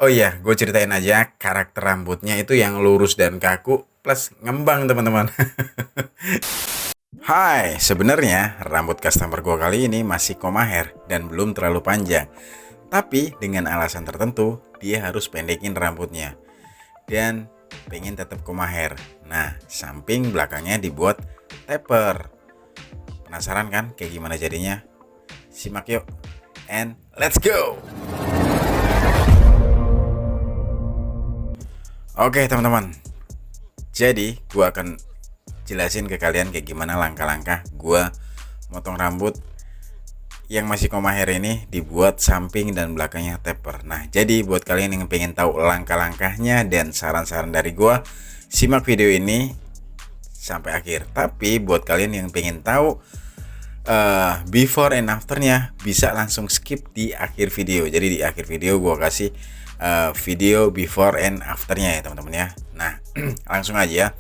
Oh iya, gue ceritain aja karakter rambutnya itu yang lurus dan kaku plus ngembang teman-teman. Hai, sebenarnya rambut customer gue kali ini masih koma hair dan belum terlalu panjang. Tapi dengan alasan tertentu, dia harus pendekin rambutnya dan pengen tetap koma hair. Nah, samping belakangnya dibuat taper. Penasaran kan kayak gimana jadinya? Simak yuk, and let's go! Oke teman-teman, jadi gue akan jelasin ke kalian kayak gimana langkah-langkah gue motong rambut yang masih koma hair ini dibuat samping dan belakangnya taper. Nah, jadi buat kalian yang pengen tahu langkah-langkahnya dan saran-saran dari gue, simak video ini sampai akhir. Tapi buat kalian yang pengen tahu before and afternya, bisa langsung skip di akhir video. Jadi di akhir video gue kasih video before and afternya ya teman-teman ya. Nah, langsung aja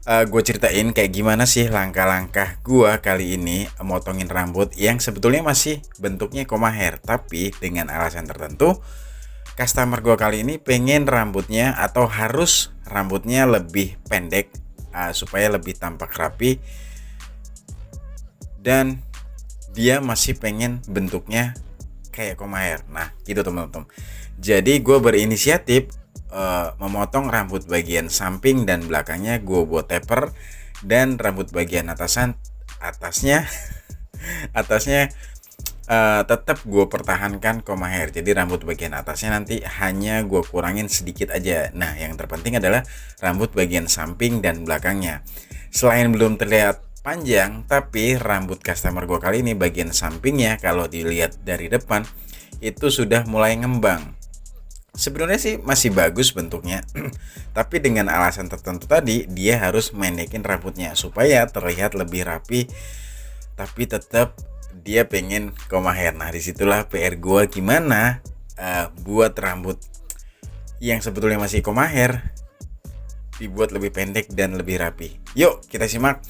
gue ceritain kayak gimana sih langkah-langkah gue kali ini motongin rambut yang sebetulnya masih bentuknya koma hair, tapi dengan alasan tertentu customer gue kali ini pengen rambutnya atau harus rambutnya lebih pendek supaya lebih tampak rapi, dan dia masih pengen bentuknya kayak koma hair. Nah gitu teman-teman. Jadi gue berinisiatif memotong rambut bagian samping dan belakangnya gue buat taper, dan rambut bagian atasnya tetap gue pertahankan koma hair. Jadi rambut bagian atasnya nanti hanya gue kurangin sedikit aja. Nah yang terpenting adalah rambut bagian samping dan belakangnya. Selain belum terlihat panjang, tapi rambut customer gue kali ini bagian sampingnya kalau dilihat dari depan itu sudah mulai ngembang. Sebenarnya sih masih bagus bentuknya, tapi dengan alasan tertentu tadi dia harus mendekin rambutnya supaya terlihat lebih rapi, tapi tetap dia pengen koma hair. Nah disitulah PR gue gimana buat rambut yang sebetulnya masih koma hair dibuat lebih pendek dan lebih rapi. Yuk kita simak.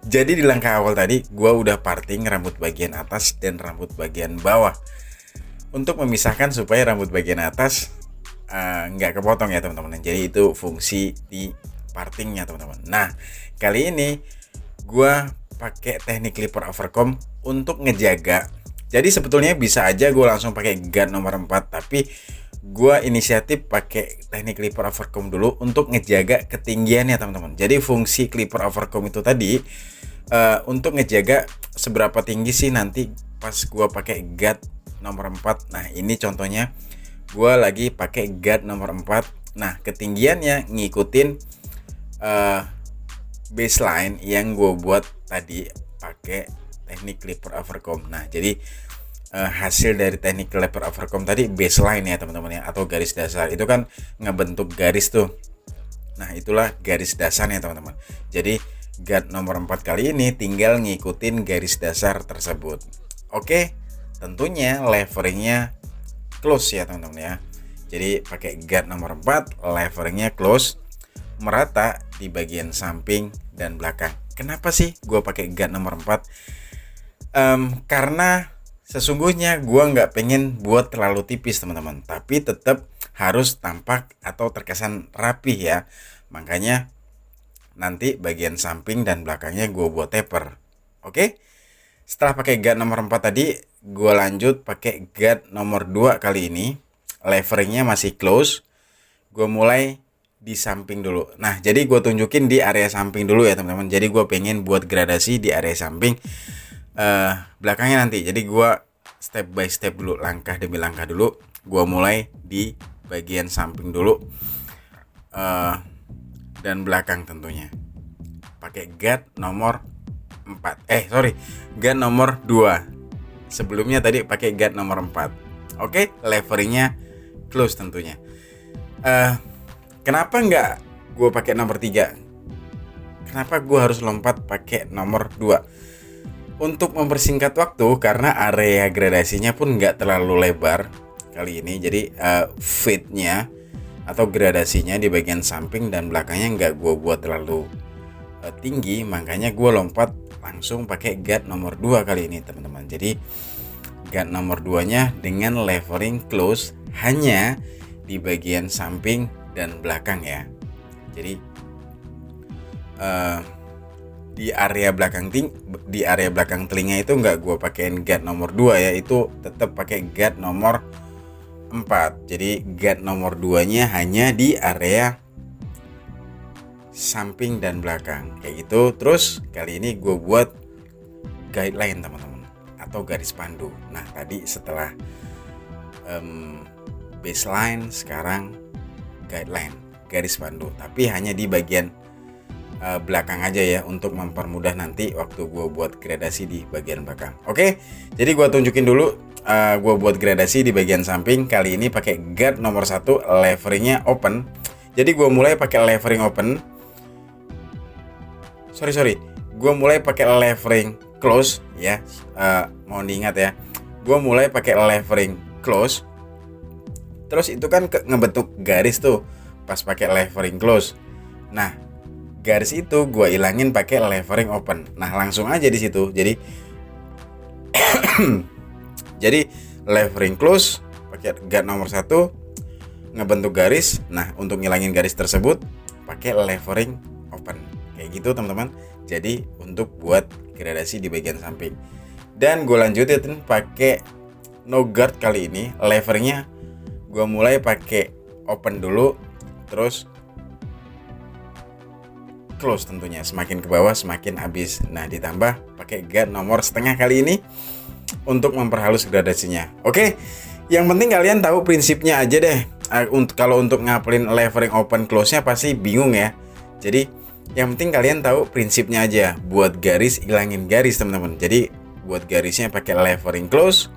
Jadi di langkah awal tadi gue udah parting rambut bagian atas dan rambut bagian bawah untuk memisahkan supaya rambut bagian atas nggak kepotong ya teman-teman. Jadi itu fungsi di partingnya teman-teman. Nah kali ini gue pakai teknik clipper overcomb untuk ngejaga. Jadi sebetulnya bisa aja gue langsung pakai guard nomor 4, tapi gue inisiatif pakai teknik clipper overcomb dulu untuk ngejaga ketinggiannya teman-teman. Jadi fungsi clipper overcomb itu tadi untuk ngejaga seberapa tinggi sih nanti pas gue pakai guard nomor 4. Nah ini contohnya gue lagi pakai guard nomor 4. Nah ketinggiannya ngikutin baseline yang gue buat tadi pakai teknik clipper overcomb. Nah jadi hasil dari teknik clipper overcomb tadi baseline ya teman-teman ya, atau garis dasar. Itu kan ngebentuk garis tuh. Nah itulah garis dasarnya teman-teman. Jadi guard nomor 4 kali ini tinggal ngikutin garis dasar tersebut. Oke, tentunya leveringnya close ya teman-teman ya. Jadi pakai guard nomor 4, leveringnya close, merata di bagian samping dan belakang. Kenapa sih gue pakai guard nomor 4? Karena sesungguhnya gue nggak pengen buat terlalu tipis teman-teman, tapi tetap harus tampak atau terkesan rapi ya. Makanya nanti bagian samping dan belakangnya gue buat taper. Oke, setelah pakai guard nomor 4 tadi, gue lanjut pakai guard nomor 2 kali ini. Leveringnya masih close. Gue mulai di samping dulu. Nah jadi gue tunjukin di area samping dulu ya teman-teman. Jadi gue pengen buat gradasi di area samping, belakangnya nanti. Jadi gue step by step dulu, langkah demi langkah dulu. Gue mulai di bagian samping dulu dan belakang tentunya. Pakai guard nomor 4. Guard nomor 2. Sebelumnya tadi pakai guard nomor 4. Oke, leveringnya close tentunya. Kenapa nggak gue pakai nomor 3? Kenapa gue harus lompat pakai nomor 2? Untuk mempersingkat waktu, karena area gradasinya pun nggak terlalu lebar kali ini. Jadi fade-nya atau gradasinya di bagian samping dan belakangnya nggak gue buat terlalu tinggi. Makanya gue lompat langsung pakai guard nomor 2 kali ini teman-teman. Jadi guard nomor 2 nya dengan levering close hanya di bagian samping dan belakang ya. Jadi di area belakang telinga itu nggak gue pakein guard nomor 2 ya, itu tetap pakai guard nomor 4. Jadi guard nomor 2 nya hanya di area samping dan belakang kayak gitu. Terus kali ini gue buat guideline teman-teman, atau garis pandu. Nah tadi setelah baseline, sekarang guideline, garis pandu, tapi hanya di bagian belakang aja ya, untuk mempermudah nanti waktu gue buat gradasi di bagian belakang. Oke, jadi gue tunjukin dulu gue buat gradasi di bagian samping. Kali ini pakai guard nomor 1, leveringnya open. Jadi gue mulai pakai levering open. Gue mulai pakai levering close ya. Mohon diingat ya, gue mulai pakai levering close. Terus itu kan ngebentuk garis tuh pas pakai levering close. Nah garis itu gue ilangin pakai levering open. Nah langsung aja di situ. Jadi jadi levering close pakai guard nomor 1, ngebentuk garis. Nah untuk ngilangin garis tersebut pakai levering open kayak gitu teman-teman. Jadi untuk buat gradasi di bagian samping. Dan gue lanjutin pakai no guard. Kali ini leveringnya gue mulai pakai open dulu, terus close tentunya, semakin ke bawah semakin habis. Nah ditambah pakai guard nomor setengah kali ini untuk memperhalus gradasinya. Oke, yang penting kalian tahu prinsipnya aja deh. Kalau untuk ngapelin levering open close nya pasti bingung ya. Jadi yang penting kalian tahu prinsipnya aja. Buat garis, ilangin garis teman-teman. Jadi buat garisnya pakai levering close,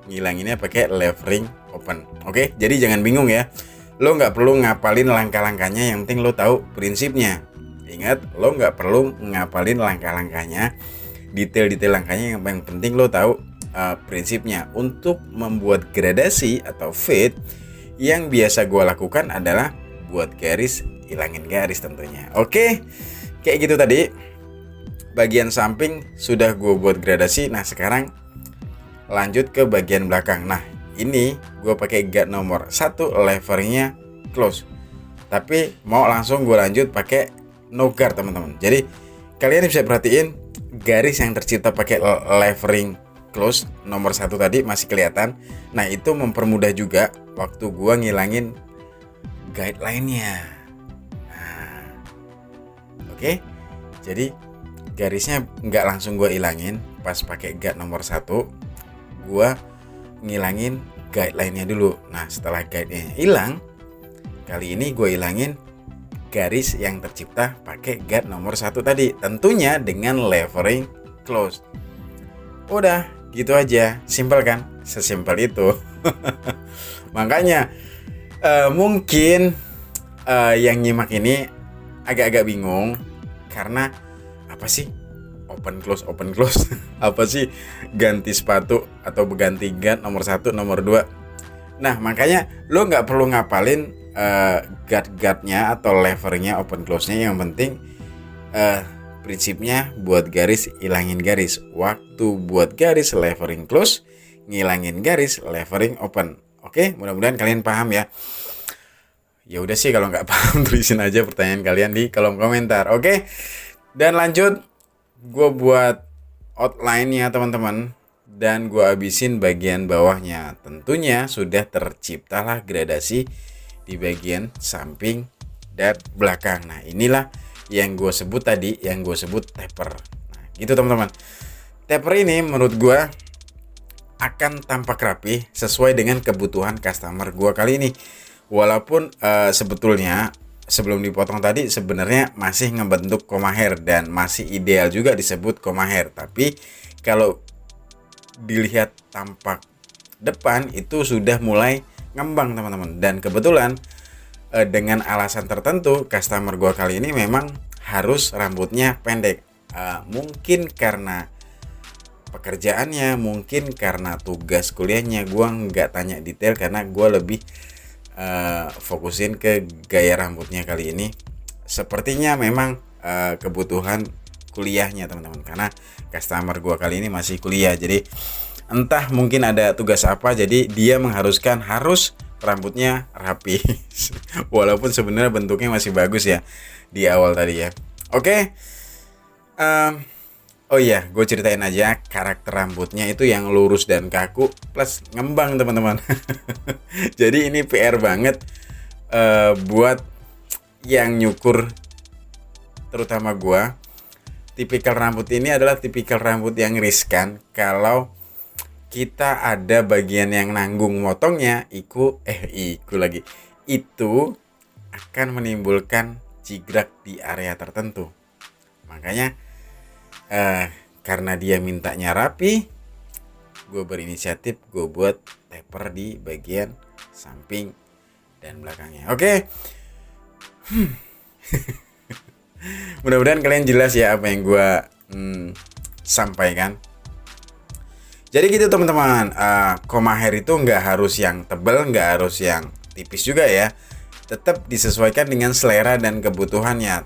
ngilanginnya pakai levering open. Oke, jadi jangan bingung ya. Lo nggak perlu ngapalin langkah-langkahnya, yang penting lo tahu prinsipnya. Ingat, lo nggak perlu ngapalin langkah-langkahnya, detail-detail langkahnya. Yang penting lo tahu prinsipnya. Untuk membuat gradasi atau fade, yang biasa gue lakukan adalah buat garis, ilangin garis tentunya. Oke, kayak gitu tadi. Bagian samping sudah gue buat gradasi. Nah sekarang lanjut ke bagian belakang. Nah ini gue pakai guard nomor 1, leveringnya close. Tapi mau langsung gue lanjut pakai no guard teman-teman. Jadi kalian bisa perhatiin garis yang tercipta pakai levering close nomor 1 tadi masih kelihatan. Nah itu mempermudah juga waktu gua ngilangin guideline-nya. Nah, oke. Jadi garisnya nggak langsung gua ilangin pas pakai guard nomor 1. Gua ngilangin guideline-nya dulu. Nah setelah guide-nya hilang, kali ini gua ilangin garis yang tercipta pakai guard nomor 1 tadi, tentunya dengan levering close. Udah gitu aja, simpel kan? Sesimpel itu. Makanya mungkin yang nyimak ini agak-agak bingung, karena apa sih open close apa sih ganti sepatu atau berganti guard nomor 1 nomor 2. Nah makanya lo nggak perlu ngapalin guard-guardnya atau levernya open close-nya. Yang penting prinsipnya buat garis, ilangin garis. Waktu buat garis levering close, ngilangin garis levering open. Oke, mudah-mudahan kalian paham ya. Ya udah sih, kalau nggak paham tulisin aja pertanyaan kalian di kolom komentar. Oke, dan lanjut gue buat outline-nya teman-teman, dan gue habisin bagian bawahnya. Tentunya sudah terciptalah gradasi di bagian samping dan belakang. Nah inilah yang gue sebut tadi, yang gue sebut taper. Nah gitu teman-teman. Taper ini menurut gue akan tampak rapi sesuai dengan kebutuhan customer gue kali ini. Walaupun sebetulnya sebelum dipotong tadi sebenarnya masih ngebentuk koma hair, dan masih ideal juga disebut koma hair. Tapi kalau dilihat tampak depan itu sudah mulai ngembang teman-teman. Dan kebetulan dengan alasan tertentu customer gua kali ini memang harus rambutnya pendek. Mungkin karena pekerjaannya, mungkin karena tugas kuliahnya. Gua nggak tanya detail karena gua lebih fokusin ke gaya rambutnya kali ini. Sepertinya memang kebutuhan kuliahnya teman-teman, karena customer gua kali ini masih kuliah. Jadi Entah mungkin ada tugas apa, jadi dia mengharuskan harus rambutnya rapi. Walaupun sebenarnya bentuknya masih bagus ya di awal tadi ya. Oke. Em, oh iya, gue ceritain aja karakter rambutnya itu yang lurus dan kaku plus ngembang teman-teman. Jadi ini PR banget buat yang nyukur, terutama gue. Tipikal rambut ini adalah tipikal rambut yang riskan kalau kita ada bagian yang nanggung motongnya, iku lagi. Itu akan menimbulkan jigrak di area tertentu. Makanya karena dia mintanya rapi, gue berinisiatif gue buat taper di bagian samping dan belakangnya. Oke. Mudah-mudahan kalian jelas ya apa yang gue sampaikan. Jadi gitu teman-teman, koma hair itu nggak harus yang tebal, nggak harus yang tipis juga ya. Tetap disesuaikan dengan selera dan kebutuhannya.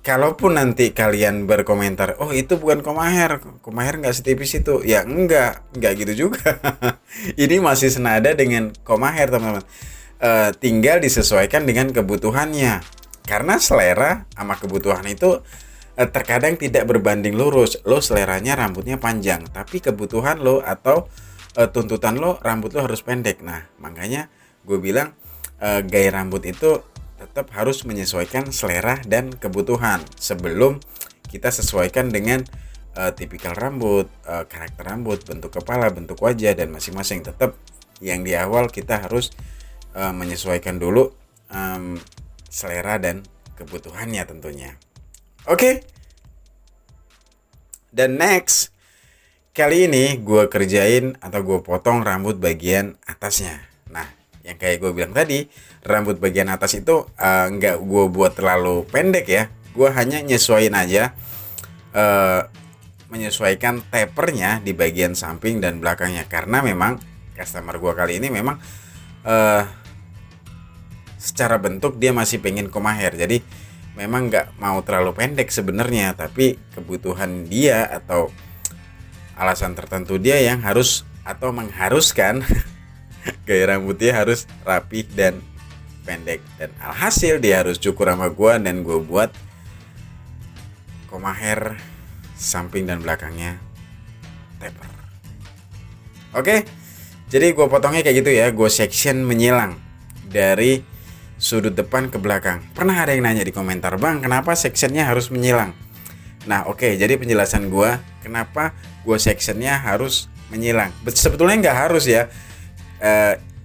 Kalaupun nanti kalian berkomentar, oh itu bukan koma hair nggak setipis itu. Ya enggak gitu juga. Ini masih senada dengan koma hair teman-teman. Tinggal disesuaikan dengan kebutuhannya. Karena selera sama kebutuhan itu terkadang tidak berbanding lurus. Lo seleranya rambutnya panjang, tapi kebutuhan lo atau tuntutan lo rambut lo harus pendek. Nah, makanya gue bilang gaya rambut itu tetap harus menyesuaikan selera dan kebutuhan sebelum kita sesuaikan dengan tipikal rambut, karakter rambut, bentuk kepala, bentuk wajah, dan masing-masing. Tetap yang di awal kita harus menyesuaikan dulu selera dan kebutuhannya tentunya. Oke. Dan next, kali ini gue kerjain atau gue potong rambut bagian atasnya. Nah, yang kayak gue bilang tadi, rambut bagian atas itu nggak gue buat terlalu pendek ya. Gue hanya nyesuaiin aja, menyesuaikan tapernya di bagian samping dan belakangnya. Karena memang customer gue kali ini memang secara bentuk dia masih pengen koma hair, jadi memang nggak mau terlalu pendek sebenarnya, tapi kebutuhan dia atau alasan tertentu dia yang harus atau mengharuskan gaya rambutnya harus rapi dan pendek, dan alhasil dia harus cukur sama gua dan gua buat koma hair samping dan belakangnya taper. Oke, jadi gua potongnya kayak gitu ya, gua section menyilang dari sudut depan ke belakang. Pernah ada yang nanya di komentar, bang kenapa sectionnya harus menyilang? Nah oke, jadi penjelasan gue kenapa gue sectionnya harus menyilang. Sebetulnya nggak harus ya.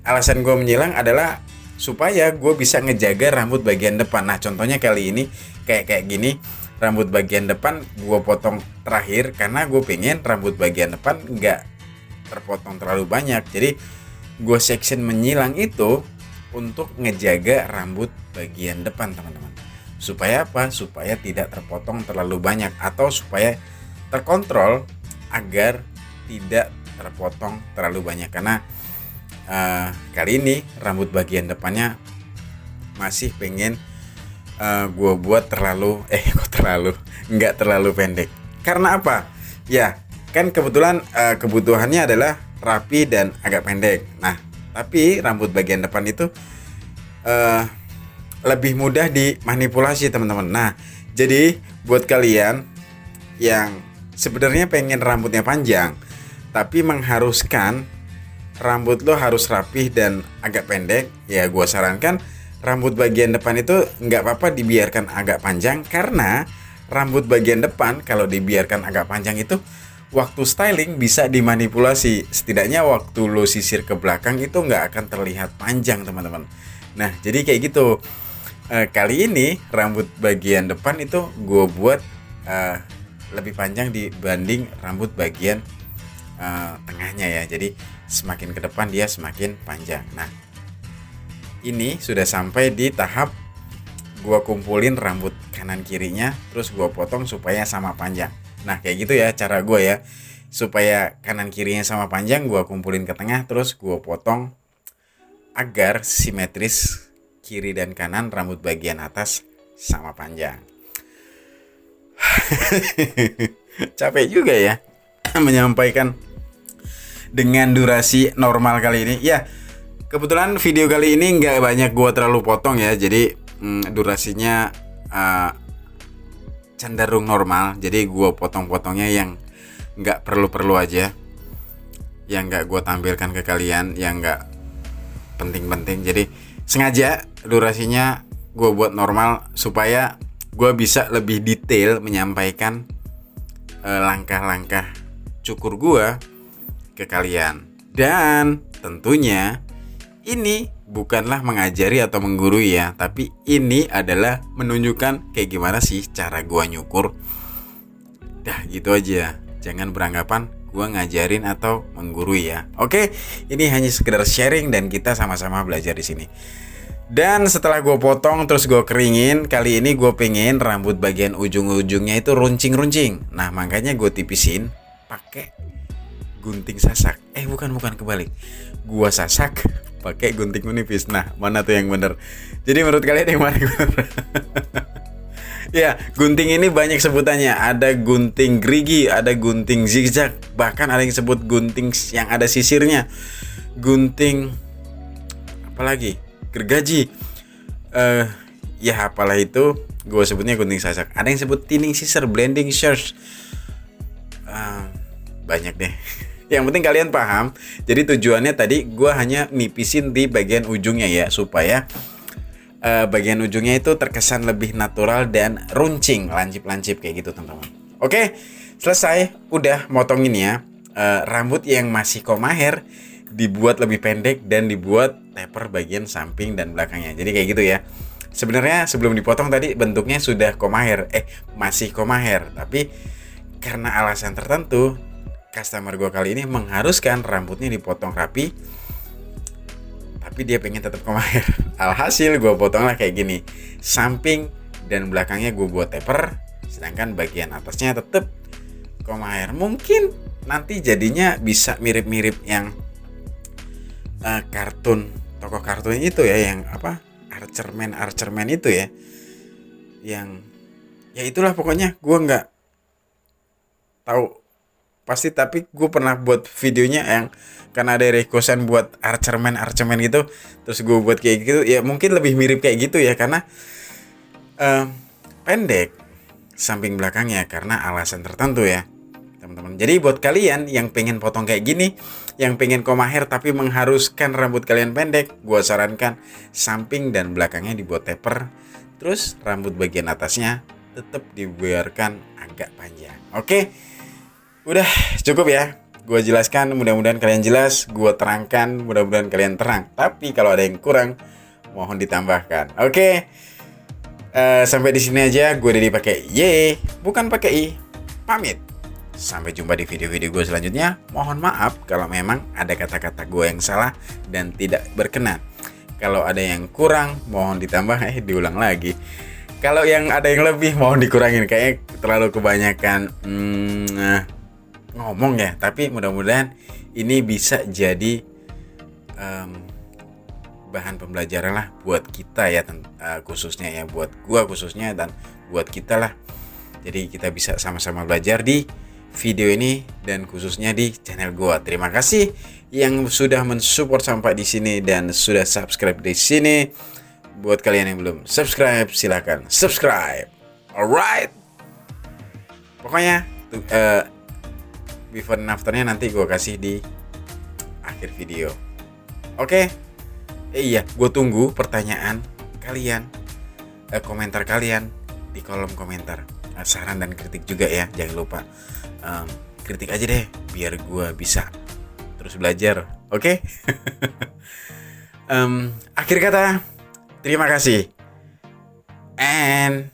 Alasan gue menyilang adalah supaya gue bisa ngejaga rambut bagian depan. Nah contohnya kali ini kayak gini, rambut bagian depan gue potong terakhir karena gue pengen rambut bagian depan nggak terpotong terlalu banyak. Jadi gue section menyilang itu untuk ngejaga rambut bagian depan teman-teman. Supaya apa? Supaya tidak terpotong terlalu banyak atau supaya terkontrol agar tidak terpotong terlalu banyak. Karena kali ini rambut bagian depannya masih pengen gue buat nggak terlalu pendek. Karena apa? Ya kan kebetulan kebutuhannya adalah rapi dan agak pendek. Nah tapi rambut bagian depan itu lebih mudah dimanipulasi teman-teman. Nah jadi buat kalian yang sebenarnya pengen rambutnya panjang tapi mengharuskan rambut lo harus rapih dan agak pendek, ya gue sarankan rambut bagian depan itu nggak apa-apa dibiarkan agak panjang. Karena rambut bagian depan kalau dibiarkan agak panjang itu waktu styling bisa dimanipulasi. Setidaknya waktu lo sisir ke belakang itu nggak akan terlihat panjang teman-teman. Nah jadi kayak gitu. Kali ini rambut bagian depan itu gue buat lebih panjang dibanding rambut bagian tengahnya ya. Jadi semakin ke depan dia semakin panjang. Nah ini sudah sampai di tahap gue kumpulin rambut kanan kirinya, terus gue potong supaya sama panjang. Nah kayak gitu ya cara gue ya, supaya kanan kirinya sama panjang gue kumpulin ke tengah, terus gue potong agar simetris kiri dan kanan rambut bagian atas sama panjang. Capek juga ya menyampaikan dengan durasi normal kali ini. Ya, kebetulan video kali ini nggak banyak gue terlalu potong ya, jadi durasinya cenderung normal. Jadi gue potong-potongnya yang nggak perlu-perlu aja, yang nggak gue tampilkan ke kalian, yang nggak penting-penting. Jadi sengaja durasinya gue buat normal supaya gue bisa lebih detail menyampaikan langkah-langkah cukur gue ke kalian. Dan tentunya ini bukanlah mengajari atau menggurui ya, tapi ini adalah menunjukkan kayak gimana sih cara gue nyukur. Dah gitu aja, jangan beranggapan gue ngajarin atau menggurui ya. Oke, ini hanya sekedar sharing dan kita sama-sama belajar di sini. Dan setelah gue potong terus gue keringin, kali ini gue pengen rambut bagian ujung-ujungnya itu runcing-runcing. Nah makanya gue tipisin pakai gunting sasak. Bukan kebalik. Gue sasak pakai gunting menipis. Nah mana tuh yang bener? Jadi menurut kalian yang mana yang bener? Ya, gunting ini banyak sebutannya. Ada gunting gerigi, ada gunting zigzag, bahkan ada yang sebut gunting yang ada sisirnya. Gunting apalagi? Gergaji. Ya apalah itu, gue sebutnya gunting sasak. Ada yang sebut thinning scissor, blending shears. Banyak deh. Yang penting kalian paham. Jadi tujuannya tadi gue hanya nipisin di bagian ujungnya ya, supaya bagian ujungnya itu terkesan lebih natural dan runcing, lancip-lancip kayak gitu teman-teman. Oke, selesai. Udah motongin ya. Rambut yang masih koma hair dibuat lebih pendek dan dibuat taper bagian samping dan belakangnya. Jadi kayak gitu ya. Sebenarnya sebelum dipotong tadi bentuknya sudah koma hair, masih koma hair, tapi karena alasan tertentu customer gue kali ini mengharuskan rambutnya dipotong rapi, tapi dia pengen tetap koma hair. Alhasil gue potonglah kayak gini. Samping dan belakangnya gue buat taper, sedangkan bagian atasnya tetap koma hair. Mungkin nanti jadinya bisa mirip-mirip yang kartun, tokoh kartun itu ya, yang apa, Archerman itu ya, yang ya itulah pokoknya. Gue nggak tahu pasti, tapi gue pernah buat videonya yang karena ada requestan buat Archerman gitu, terus gue buat kayak gitu ya. Mungkin lebih mirip kayak gitu ya, karena pendek samping belakangnya karena alasan tertentu ya teman-teman. Jadi buat kalian yang pengen potong kayak gini, yang pengen koma hair tapi mengharuskan rambut kalian pendek, gue sarankan samping dan belakangnya dibuat taper, terus rambut bagian atasnya tetap dibiarkan agak panjang. Oke, udah cukup ya. Gue jelaskan, mudah-mudahan kalian jelas. Gue terangkan, mudah-mudahan kalian terang. Tapi kalau ada yang kurang, mohon ditambahkan. Oke, sampai di sini aja. Gue Dedi pakai Y, bukan pakai I. Pamit. Sampai jumpa di video-video gue selanjutnya. Mohon maaf kalau memang ada kata-kata gue yang salah dan tidak berkenan. Kalau ada yang kurang, mohon ditambah, diulang lagi. Kalau yang ada yang lebih, mohon dikurangin. Kayaknya terlalu kebanyakan ngomong ya. Tapi mudah-mudahan ini bisa jadi bahan pembelajaran lah buat kita ya, khususnya ya, buat gue khususnya dan buat kita lah. Jadi kita bisa sama-sama belajar di video ini dan khususnya di channel gua. Terima kasih yang sudah mensupport sampai di sini dan sudah subscribe di sini. Buat kalian yang belum subscribe, silakan subscribe. Alright. Pokoknya before and afternya nanti gua kasih di akhir video. Oke. Iya, gua tunggu pertanyaan kalian, komentar kalian di kolom komentar. Saran dan kritik juga ya, jangan lupa. Kritik aja deh biar gue bisa terus belajar. Oke? Akhir kata, terima kasih and